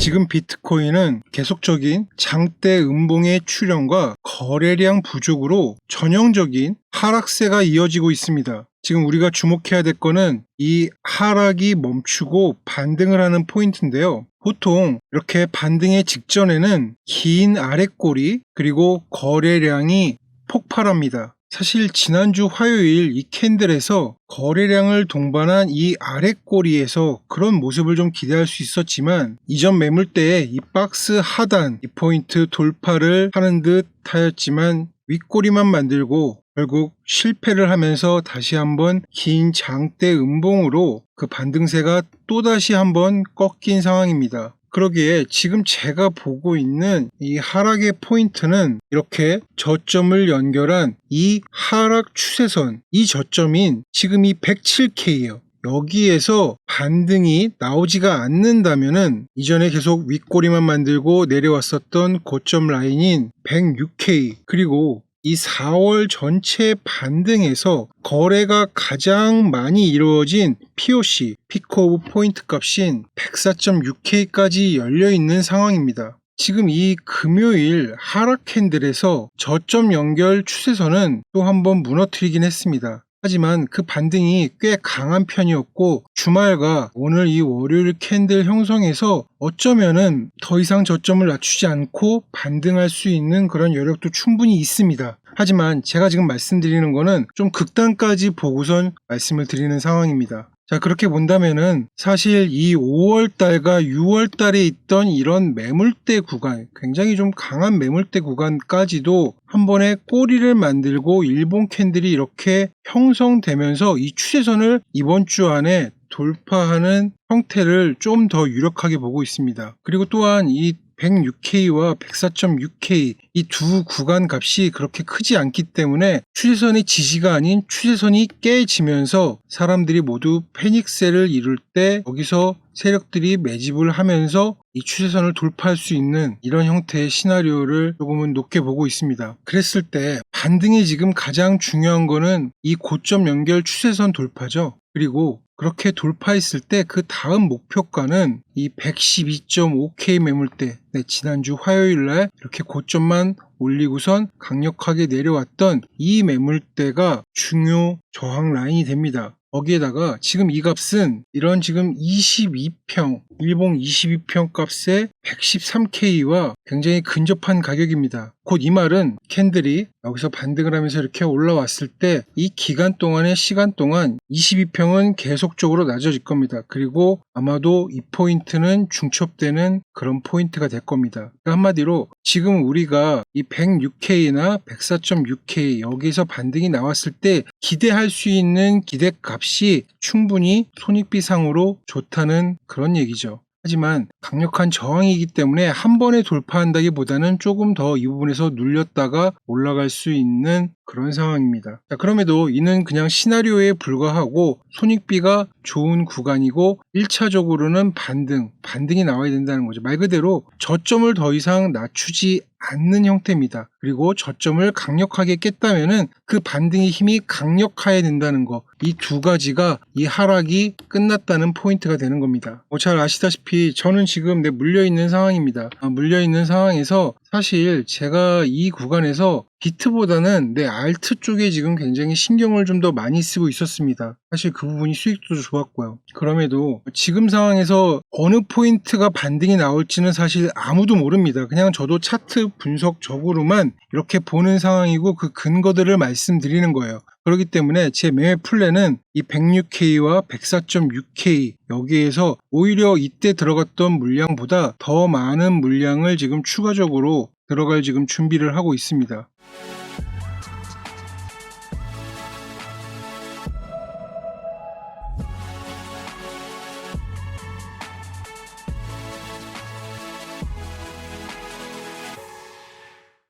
지금 비트코인은 계속적인 장대 음봉의 출현과 거래량 부족으로 전형적인 하락세가 이어지고 있습니다. 지금 우리가 주목해야 될 거는 이 하락이 멈추고 반등을 하는 포인트인데요. 보통 이렇게 반등의 직전에는 긴 아랫꼬리 그리고 거래량이 폭발합니다. 사실 지난주 화요일 이 캔들에서 거래량을 동반한 이 아랫꼬리에서 그런 모습을 좀 기대할 수 있었지만 이전 매물대에 이 박스 하단 이 포인트 돌파를 하는 듯 하였지만 윗꼬리만 만들고 결국 실패를 하면서 다시 한번 긴 장대 음봉으로 그 반등세가 또다시 한번 꺾인 상황입니다. 그러기에 지금 제가 보고 있는 이 하락의 포인트는 이렇게 저점을 연결한 이 하락 추세선, 이 저점인 지금 이 107K예요. 여기에서 반등이 나오지가 않는다면은 이전에 계속 윗꼬리만 만들고 내려왔었던 고점 라인인 106K 그리고 이 4월 전체 반등에서 거래가 가장 많이 이루어진 POC, 피크 오브 포인트 값인 104.6K까지 열려있는 상황입니다. 지금 이 금요일 하락 캔들에서 저점 연결 추세선은 또 한번 무너뜨리긴 했습니다. 하지만 그 반등이 꽤 강한 편이었고 주말과 오늘 이 월요일 캔들 형성에서 어쩌면은 더 이상 저점을 낮추지 않고 반등할 수 있는 그런 여력도 충분히 있습니다. 하지만 제가 지금 말씀드리는 거는 좀 극단까지 보고선 말씀을 드리는 상황입니다. 자, 그렇게 본다면은 사실 이 5월달과 6월달에 있던 이런 매물대 구간, 굉장히 좀 강한 매물대 구간까지도 한 번에 꼬리를 만들고 일본 캔들이 이렇게 형성되면서 이 추세선을 이번 주 안에 돌파하는 형태를 좀 더 유력하게 보고 있습니다. 그리고 또한 이 106K와 104.6K 이 두 구간 값이 그렇게 크지 않기 때문에 추세선이 지지가 아닌 추세선이 깨지면서 사람들이 모두 패닉셀을 이룰 때 여기서 세력들이 매집을 하면서 이 추세선을 돌파할 수 있는 이런 형태의 시나리오를 조금은 높게 보고 있습니다. 그랬을 때 반등이 지금 가장 중요한 거는 이 고점 연결 추세선 돌파죠. 그리고 그렇게 돌파했을 때 그 다음 목표가는 이 112.5K 매물대, 지난주 화요일날 이렇게 고점만 올리고선 강력하게 내려왔던 이 매물대가 중요 저항 라인이 됩니다. 거기에다가 지금 이 값은 이런 지금 22평, 일봉 22평 값의 113K와 굉장히 근접한 가격입니다. 곧 이 말은 캔들이 여기서 반등을 하면서 이렇게 올라왔을 때 이 기간 동안의 시간 동안 22평은 계속적으로 낮아질 겁니다. 그리고 아마도 이 포인트는 중첩되는 그런 포인트가 될 겁니다. 한마디로 지금 우리가 이 106K나 104.6K 여기서 반등이 나왔을 때 기대할 수 있는 기대값이 충분히 손익비상으로 좋다는 그런 얘기죠. 하지만 강력한 저항이기 때문에 한 번에 돌파한다기보다는 조금 더 이 부분에서 눌렸다가 올라갈 수 있는 그런 상황입니다. 자, 그럼에도 이는 그냥 시나리오에 불과하고 손익비가 좋은 구간이고 1차적으로는 반등이 나와야 된다는 거죠. 말 그대로 저점을 더 이상 낮추지 않는 형태입니다. 그리고 저점을 강력하게 깼다면은 그 반등의 힘이 강력해야 된다는 거. 이 두 가지가 이 하락이 끝났다는 포인트가 되는 겁니다. 잘 아시다시피 저는 지금 물려있는 상황입니다. 물려있는 상황에서 사실 제가 이 구간에서 비트보다는 내 알트 쪽에 지금 굉장히 신경을 좀 더 많이 쓰고 있었습니다. 사실 그 부분이 수익도 좋았고요. 그럼에도 지금 상황에서 어느 포인트가 반등이 나올지는 사실 아무도 모릅니다. 그냥 저도 차트 분석적으로만 이렇게 보는 상황이고 그 근거들을 말씀드리는 거예요. 그렇기 때문에 제 매매 플랜은 이 106K와 104.6K 여기에서 오히려 이때 들어갔던 물량보다 더 많은 물량을 지금 추가적으로 들어갈 지금 준비를 하고 있습니다.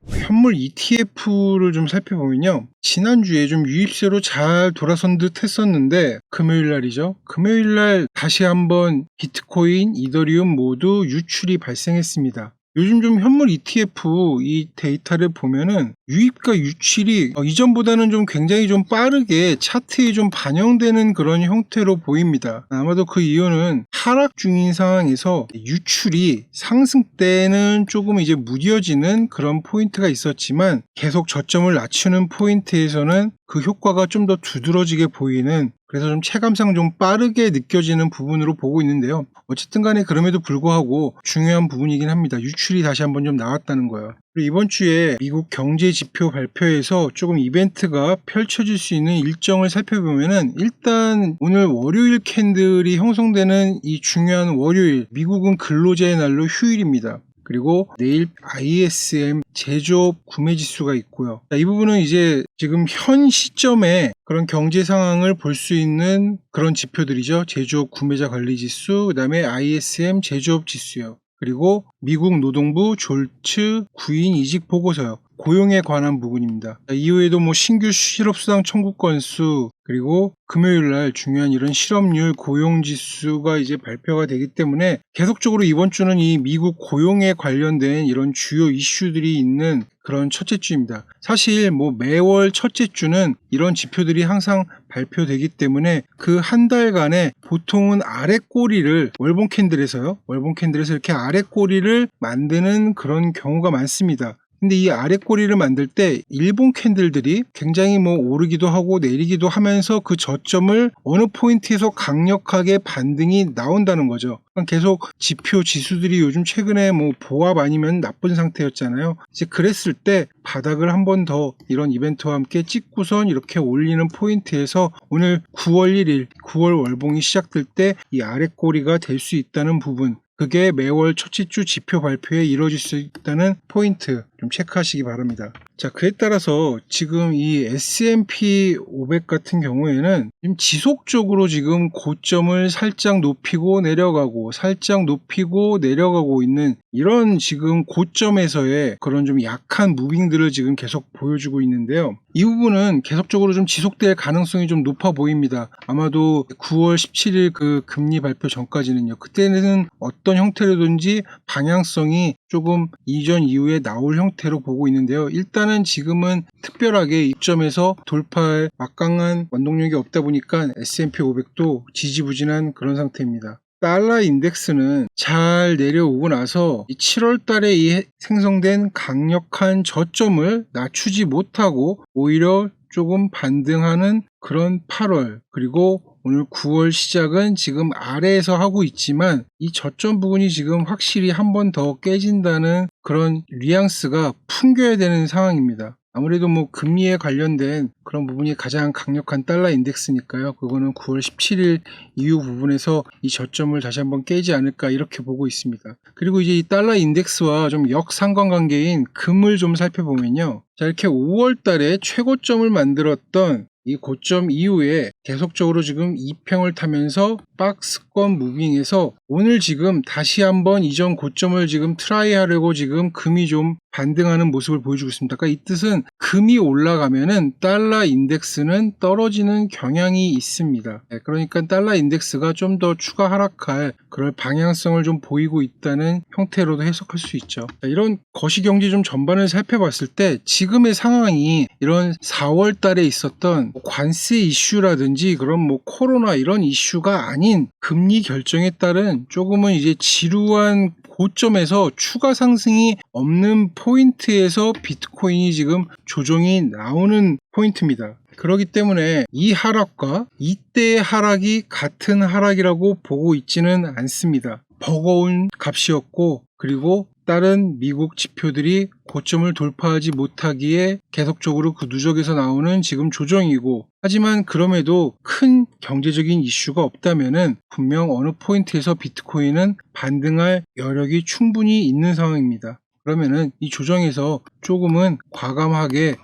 현물 ETF를 좀 살펴보면요. 지난주에 좀 유입세로 잘 돌아선 듯 했었는데 금요일 날이죠. 금요일 날 다시 한번 비트코인, 이더리움 모두 유출이 발생했습니다. 요즘 좀 현물 ETF 이 데이터를 보면은 유입과 유출이 이전보다는 좀 굉장히 좀 빠르게 차트에 좀 반영되는 그런 형태로 보입니다. 아마도 그 이유는 하락 중인 상황에서 유출이 상승 때는 조금 이제 무뎌지는 그런 포인트가 있었지만 계속 저점을 낮추는 포인트에서는 그 효과가 좀 더 두드러지게 보이는, 그래서 좀 체감상 좀 빠르게 느껴지는 부분으로 보고 있는데요. 어쨌든 간에 그럼에도 불구하고 중요한 부분이긴 합니다. 유출이 다시 한번 좀 나왔다는 거예요. 그리고 이번 주에 미국 경제 지표 발표에서 조금 이벤트가 펼쳐질 수 있는 일정을 살펴보면은, 일단 오늘 월요일 캔들이 형성되는 이 중요한 월요일, 미국은 근로자의 날로 휴일입니다. 그리고 내일 ISM 제조업 구매 지수가 있고요. 이 부분은 이제 지금 현 시점에 그런 경제 상황을 볼 수 있는 그런 지표들이죠. 제조업 구매자 관리 지수, 그 다음에 ISM 제조업 지수요. 그리고 미국 노동부 졸츠 구인 이직 보고서요. 고용에 관한 부분입니다. 이후에도 신규 실업수당 청구 건수, 그리고 금요일날 중요한 이런 실업률, 고용지수가 이제 발표가 되기 때문에 계속적으로 이번 주는 이 미국 고용에 관련된 이런 주요 이슈들이 있는 그런 첫째 주입니다. 사실 매월 첫째 주는 이런 지표들이 항상 발표되기 때문에 그 한 달간에 보통은 아래 꼬리를 월봉 캔들에서 이렇게 아래 꼬리를 만드는 그런 경우가 많습니다. 근데 이 아래 꼬리를 만들 때 일본 캔들들이 굉장히 오르기도 하고 내리기도 하면서 그 저점을 어느 포인트에서 강력하게 반등이 나온다는 거죠. 계속 지표 지수들이 요즘 최근에 보합 아니면 나쁜 상태였잖아요. 이제 그랬을 때 바닥을 한 번 더 이런 이벤트와 함께 찍고선 이렇게 올리는 포인트에서 오늘 9월 1일 9월 월봉이 시작될 때 이 아래 꼬리가 될 수 있다는 부분, 그게 매월 첫째 주 지표 발표에 이루어질 수 있다는 포인트 좀 체크하시기 바랍니다. 자, 그에 따라서 지금 이 S&P 500 같은 경우에는 지금 지속적으로 지금 고점을 살짝 높이고 내려가고 있는 이런 지금 고점에서의 그런 좀 약한 무빙들을 지금 계속 보여주고 있는데요. 이 부분은 계속적으로 좀 지속될 가능성이 좀 높아 보입니다. 아마도 9월 17일 그 금리 발표 전까지는요. 그때는 어떤 형태로든지 방향성이 조금 이전 이후에 나올 형태로 보고 있는데요. 일단은 지금은 특별하게 입점에서 돌파할 막강한 원동력이 없다 보니까 S&P 500도 지지부진한 그런 상태입니다. 달러 인덱스는 잘 내려오고 나서 7월 달에 생성된 강력한 저점을 낮추지 못하고 오히려 조금 반등하는 그런 8월, 그리고 오늘 9월 시작은 지금 아래에서 하고 있지만 이 저점 부분이 지금 확실히 한 번 더 깨진다는 그런 뉘앙스가 풍겨야 되는 상황입니다. 아무래도 금리에 관련된 그런 부분이 가장 강력한 달러 인덱스니까요. 그거는 9월 17일 이후 부분에서 이 저점을 다시 한번 깨지 않을까 이렇게 보고 있습니다. 그리고 이제 이 달러 인덱스와 좀 역상관관계인 금을 좀 살펴보면요. 자, 이렇게 5월 달에 최고점을 만들었던 이 고점 이후에 계속적으로 지금 2평을 타면서 박스권 무빙에서 오늘 지금 다시 한번 이전 고점을 지금 트라이 하려고 지금 금이 좀 반등하는 모습을 보여주고 있습니다. 그러니까 이 뜻은 금이 올라가면은 달러 인덱스는 떨어지는 경향이 있습니다. 그러니까 달러 인덱스가 좀 더 추가 하락할 그럴 방향성을 좀 보이고 있다는 형태로도 해석할 수 있죠. 이런 거시경제 좀 전반을 살펴봤을 때 지금의 상황이 이런 4월 달에 있었던 관세 이슈라든지 그런 코로나 이런 이슈가 아닌 금리 결정에 따른 조금은 이제 지루한 고점에서 추가 상승이 없는 포인트에서 비트코인이 지금 조정이 나오는 포인트입니다. 그렇기 때문에 이 하락과 이때의 하락이 같은 하락이라고 보고 있지는 않습니다. 버거운 값이었고, 그리고 다른 미국 지표들이 고점을 돌파하지 못하기에 계속적으로 그 누적에서 나오는 지금 조정이고, 하지만 그럼에도 큰 경제적인 이슈가 없다면은 분명 어느 포인트에서 비트코인은 반등할 여력이 충분히 있는 상황입니다. 그러면은 이 조정에서 조금은 과감하게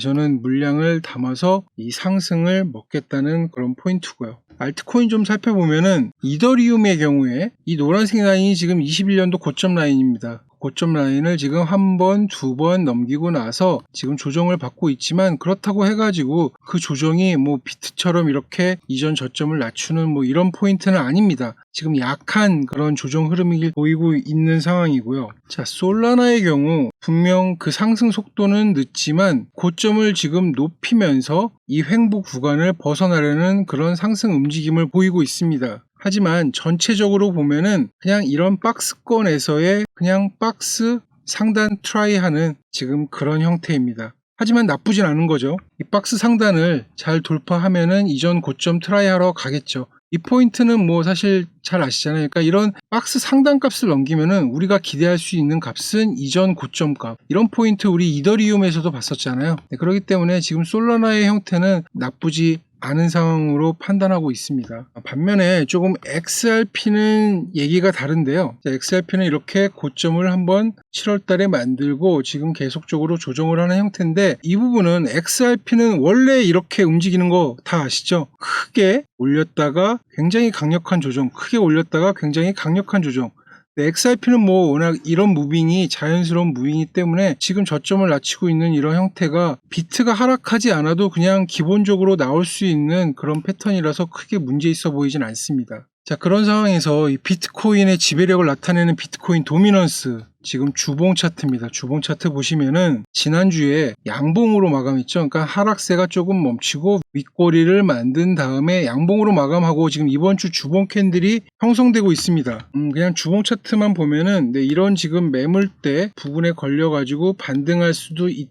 저는 물량을 담아서 이 상승을 먹겠다는 그런 포인트고요. 알트코인 좀 살펴보면은 이더리움의 경우에 이 노란색 라인이 지금 21년도 고점 라인입니다. 고점 라인을 지금 한 번, 두 번 넘기고 나서 지금 조정을 받고 있지만, 그렇다고 해가지고 그 조정이 뭐 비트처럼 이렇게 이전 저점을 낮추는 뭐 이런 포인트는 아닙니다. 지금 약한 그런 조정 흐름이 보이고 있는 상황이고요. 자, 솔라나의 경우 분명 그 상승 속도는 늦지만 고점을 지금 높이면서 이 횡보 구간을 벗어나려는 그런 상승 움직임을 보이고 있습니다. 하지만 전체적으로 보면은 그냥 이런 박스권에서의 그냥 박스 상단 트라이하는 지금 그런 형태입니다. 하지만 나쁘진 않은 거죠. 이 박스 상단을 잘 돌파하면은 이전 고점 트라이하러 가겠죠. 이 포인트는 뭐 사실 잘 아시잖아요. 그러니까 이런 박스 상단 값을 넘기면은 우리가 기대할 수 있는 값은 이전 고점 값. 이런 포인트 우리 이더리움에서도 봤었잖아요. 네, 그렇기 때문에 지금 솔라나의 형태는 나쁘지 않은 상황으로 판단하고 있습니다. 반면에 조금 XRP는 얘기가 다른데요. XRP는 이렇게 고점을 한번 7월 달에 만들고 지금 계속적으로 조정을 하는 형태인데, 이 부분은 XRP는 원래 이렇게 움직이는 거 다 아시죠? 크게 올렸다가 굉장히 강력한 조정, 크게 올렸다가 굉장히 강력한 조정. XRP는 뭐 워낙 이런 무빙이 자연스러운 무빙이기 때문에 지금 저점을 낮추고 있는 이런 형태가 비트가 하락하지 않아도 그냥 기본적으로 나올 수 있는 그런 패턴이라서 크게 문제 있어 보이진 않습니다. 자, 그런 상황에서 이 비트코인의 지배력을 나타내는 비트코인 도미넌스, 지금 주봉 차트입니다. 주봉 차트 보시면은 지난주에 양봉으로 마감했죠. 그러니까 하락세가 조금 멈추고 윗꼬리를 만든 다음에 양봉으로 마감하고 지금 이번 주 주봉 캔들이 형성되고 있습니다. 그냥 주봉 차트만 보면은 이런 지금 매물대 부분에 걸려가지고 반등할 수도 있다,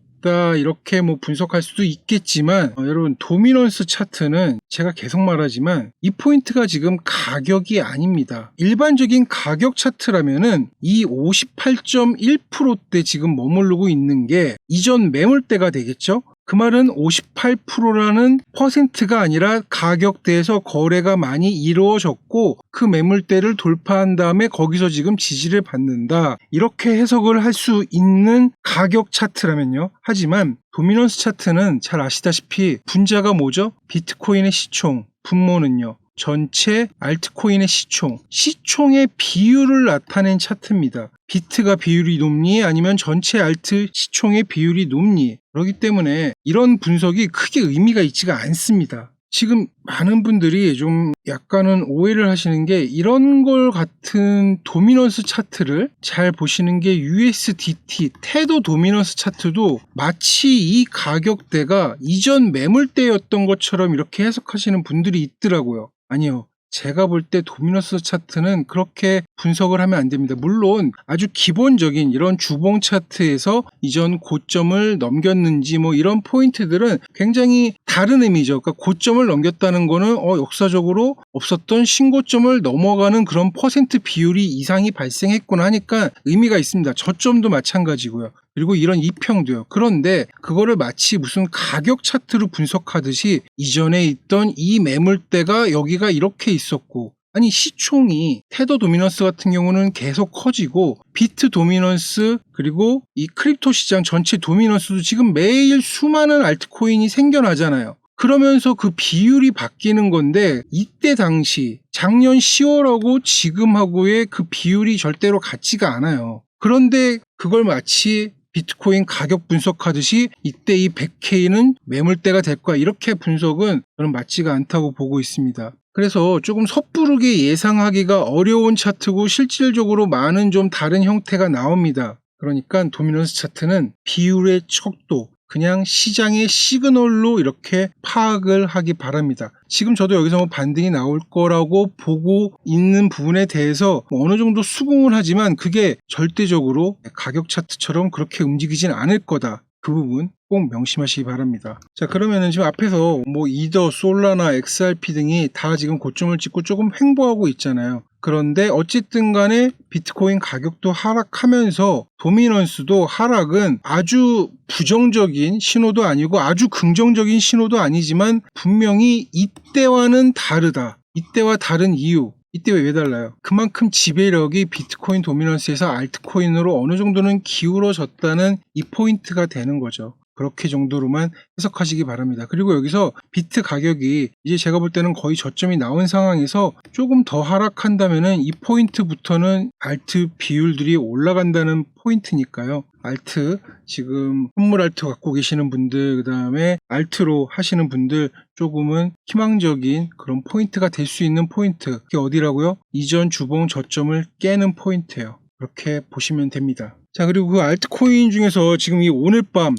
이렇게 뭐 분석할 수도 있겠지만, 여러분 도미넌스 차트는 제가 계속 말하지만 이 포인트가 지금 가격이 아닙니다. 일반적인 가격 차트라면은 이 58.1%대 지금 머무르고 있는 게 이전 매물대가 되겠죠. 그 말은 58%라는 퍼센트가 아니라 가격대에서 거래가 많이 이루어졌고 그 매물대를 돌파한 다음에 거기서 지금 지지를 받는다, 이렇게 해석을 할 수 있는 가격 차트라면요. 하지만 도미넌스 차트는 잘 아시다시피 분자가 뭐죠? 비트코인의 시총, 분모는요 전체 알트코인의 시총의 비율을 나타낸 차트입니다. 비트가 비율이 높니 아니면 전체 알트 시총의 비율이 높니, 그렇기 때문에 이런 분석이 크게 의미가 있지가 않습니다. 지금 많은 분들이 좀 약간은 오해를 하시는 게, 이런 걸 같은 도미넌스 차트를 잘 보시는 게 USDT 테더 도미넌스 차트도 마치 이 가격대가 이전 매물대였던 것처럼 이렇게 해석하시는 분들이 있더라고요. 아니요, 제가 볼 때 도미넌스 차트는 그렇게 분석을 하면 안 됩니다. 물론 아주 기본적인 이런 주봉 차트에서 이전 고점을 넘겼는지 뭐 이런 포인트들은 굉장히 다른 의미죠. 그러니까 고점을 넘겼다는 거는 역사적으로 없었던 신고점을 넘어가는 그런 퍼센트 비율이 이상이 발생했구나 하니까 의미가 있습니다. 저점도 마찬가지고요. 그리고 이런 이평도요. 그런데 그거를 마치 무슨 가격 차트로 분석하듯이 이전에 있던 이 매물대가 여기가 이렇게 있었고, 아니 시총이 테더 도미넌스 같은 경우는 계속 커지고 비트 도미넌스 그리고 이 크립토 시장 전체 도미넌스도 지금 매일 수많은 알트코인이 생겨나잖아요. 그러면서 그 비율이 바뀌는 건데, 이때 당시 작년 10월하고 지금하고의 그 비율이 절대로 같지가 않아요. 그런데 그걸 마치 비트코인 가격 분석하듯이 이때 이 100K는 매물대가 될 거야, 이렇게 분석은 저는 맞지가 않다고 보고 있습니다. 그래서 조금 섣부르게 예상하기가 어려운 차트고 실질적으로 많은 좀 다른 형태가 나옵니다. 그러니까 도미넌스 차트는 비율의 척도, 그냥 시장의 시그널로 이렇게 파악을 하기 바랍니다. 지금 저도 여기서 뭐 반등이 나올 거라고 보고 있는 부분에 대해서 어느 정도 수긍을 하지만 그게 절대적으로 가격 차트처럼 그렇게 움직이진 않을 거다. 그 부분 꼭 명심하시기 바랍니다. 자, 그러면은 지금 앞에서 뭐 이더, 솔라나, XRP 등이 다 지금 고점을 찍고 조금 횡보하고 있잖아요. 그런데 어쨌든 간에 비트코인 가격도 하락하면서 도미넌스도 하락은 아주 부정적인 신호도 아니고 아주 긍정적인 신호도 아니지만 분명히 이때와는 다르다. 이때와 다른 이유. 이때 왜 달라요? 그만큼 지배력이 비트코인 도미넌스에서 알트코인으로 어느 정도는 기울어졌다는 이 포인트가 되는 거죠. 그렇게 정도로만 해석하시기 바랍니다. 그리고 여기서 비트 가격이 이제 제가 볼 때는 거의 저점이 나온 상황에서 조금 더 하락한다면은 이 포인트부터는 알트 비율들이 올라간다는 포인트니까요. 알트, 지금 선물 알트 갖고 계시는 분들, 그 다음에 알트로 하시는 분들 조금은 희망적인 그런 포인트가 될 수 있는 포인트. 그게 어디라고요? 이전 주봉 저점을 깨는 포인트예요. 그렇게 보시면 됩니다. 자, 그리고 그 알트코인 중에서 지금 이 오늘 밤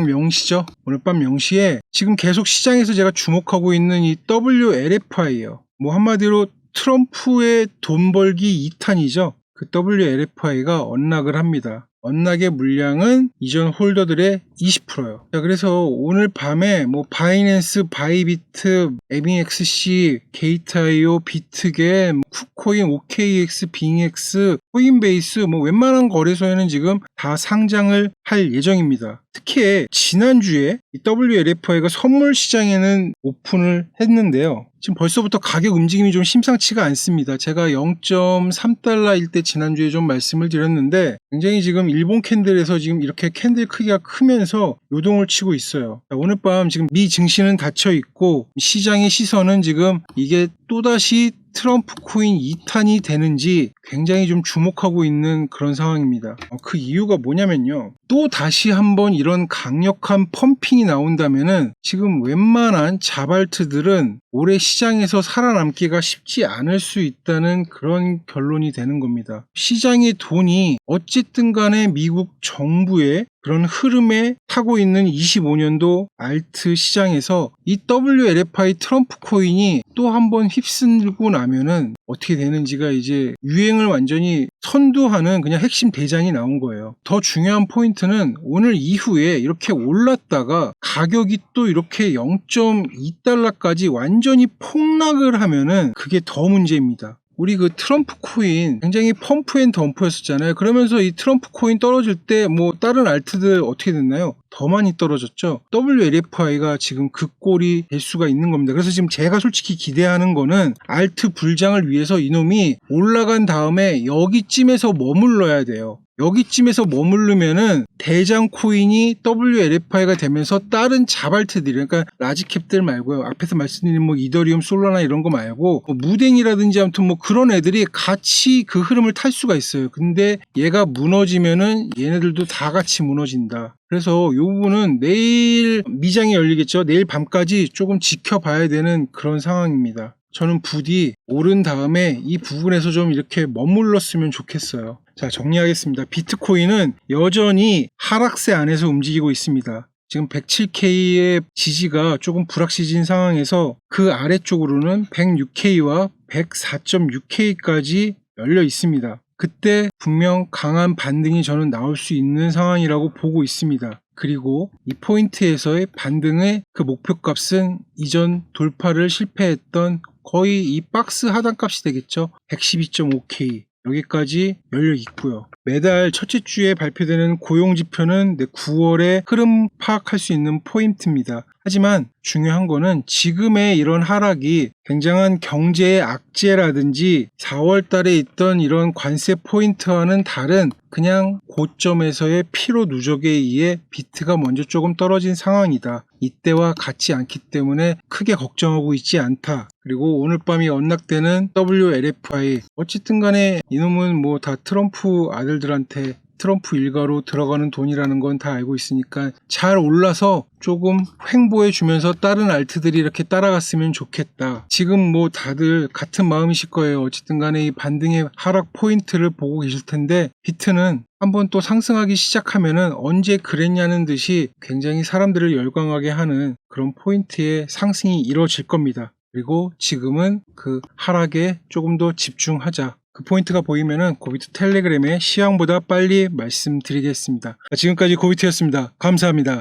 명시죠? 오늘 밤 명시에 지금 계속 시장에서 제가 주목하고 있는 이 WLFI예요. 뭐 한마디로 트럼프의 돈 벌기 2탄이죠. 그 WLFI가 언락을 합니다. 언락의 물량은 이전 홀더들의 20%예요. 자, 그래서 오늘 밤에 뭐 바이낸스, 바이비트, 에빙XC, 게이트.io, 비트겟, 쿠코인, OKX, 빙엑스, 코인베이스 뭐 웬만한 거래소에는 지금 다 상장을 할 예정입니다. 특히 지난주에 이 WLFI가 선물 시장에는 오픈을 했는데요. 지금 벌써부터 가격 움직임이 좀 심상치가 않습니다. 제가 0.3달러일 때 지난주에 좀 말씀을 드렸는데 굉장히 지금 일본 캔들에서 지금 이렇게 캔들 크기가 크면서 요동을 치고 있어요. 자, 오늘 밤 지금 미 증시는 닫혀 있고 시장의 시선은 지금 이게 또다시 트럼프 코인 2탄이 되는지 굉장히 좀 주목하고 있는 그런 상황입니다. 그 이유가 뭐냐면요. 또 다시 한번 이런 강력한 펌핑이 나온다면은 지금 웬만한 자발트들은 올해 시장에서 살아남기가 쉽지 않을 수 있다는 그런 결론이 되는 겁니다. 시장의 돈이 어쨌든 간에 미국 정부의 그런 흐름에 타고 있는 25년도 알트 시장에서 이 WLFI 트럼프 코인이 또 한번 휩쓸고 나면은 어떻게 되는지가 이제 유행을 완전히 선도하는 그냥 핵심 대장이 나온 거예요. 더 중요한 포인트는 오늘 이후에 이렇게 올랐다가 가격이 또 이렇게 0.2달러까지 완전히 폭락을 하면은 그게 더 문제입니다. 우리 그 트럼프 코인 굉장히 펌프 앤 덤프였었잖아요. 그러면서 이 트럼프 코인 떨어질 때 뭐 다른 알트들 어떻게 됐나요? 더 많이 떨어졌죠. WLFI가 지금 그 꼴이 될 수가 있는 겁니다. 그래서 지금 제가 솔직히 기대하는 거는 알트 불장을 위해서 이놈이 올라간 다음에 여기쯤에서 머물러야 돼요. 여기쯤에서 머무르면은 대장 코인이 WLFI가 되면서 다른 자발트들, 그러니까 라지캡들 말고요. 앞에서 말씀드린 뭐 이더리움, 솔라나 이런 거 말고 뭐 무댕이라든지 아무튼 뭐 그런 애들이 같이 그 흐름을 탈 수가 있어요. 근데 얘가 무너지면은 얘네들도 다 같이 무너진다. 그래서 이 부분은 내일 미장이 열리겠죠. 내일 밤까지 조금 지켜봐야 되는 그런 상황입니다. 저는 부디 오른 다음에 이 부분에서 좀 이렇게 머물렀으면 좋겠어요. 자, 정리하겠습니다. 비트코인은 여전히 하락세 안에서 움직이고 있습니다. 지금 107K의 지지가 조금 불확실해진 상황에서 그 아래쪽으로는 106K와 104.6K까지 열려 있습니다. 그때 분명 강한 반등이 저는 나올 수 있는 상황이라고 보고 있습니다. 그리고 이 포인트에서의 반등의 그 목표값은 이전 돌파를 실패했던 거의 이 박스 하단값이 되겠죠. 112.5K 여기까지 열려 있고요. 매달 첫째 주에 발표되는 고용지표는 9월에 흐름 파악할 수 있는 포인트입니다. 하지만 중요한 거는 지금의 이런 하락이 굉장한 경제의 악재라든지 4월 달에 있던 이런 관세 포인트와는 다른 그냥 고점에서의 피로 누적에 의해 비트가 먼저 조금 떨어진 상황이다. 이때와 같지 않기 때문에 크게 걱정하고 있지 않다. 그리고 오늘 밤이 언락되는 WLFI 어쨌든 간에 이놈은 뭐 다 트럼프 아들들한테 트럼프 일가로 들어가는 돈이라는 건 다 알고 있으니까 잘 올라서 조금 횡보해 주면서 다른 알트들이 이렇게 따라갔으면 좋겠다. 지금 뭐 다들 같은 마음이실 거예요. 어쨌든 간에 이 반등의 하락 포인트를 보고 계실 텐데 비트는 한번 또 상승하기 시작하면은 언제 그랬냐는 듯이 굉장히 사람들을 열광하게 하는 그런 포인트의 상승이 이루어질 겁니다. 그리고 지금은 그 하락에 조금 더 집중하자. 그 포인트가 보이면은 고비트 텔레그램에 시황보다 빨리 말씀드리겠습니다. 지금까지 고비트였습니다. 감사합니다.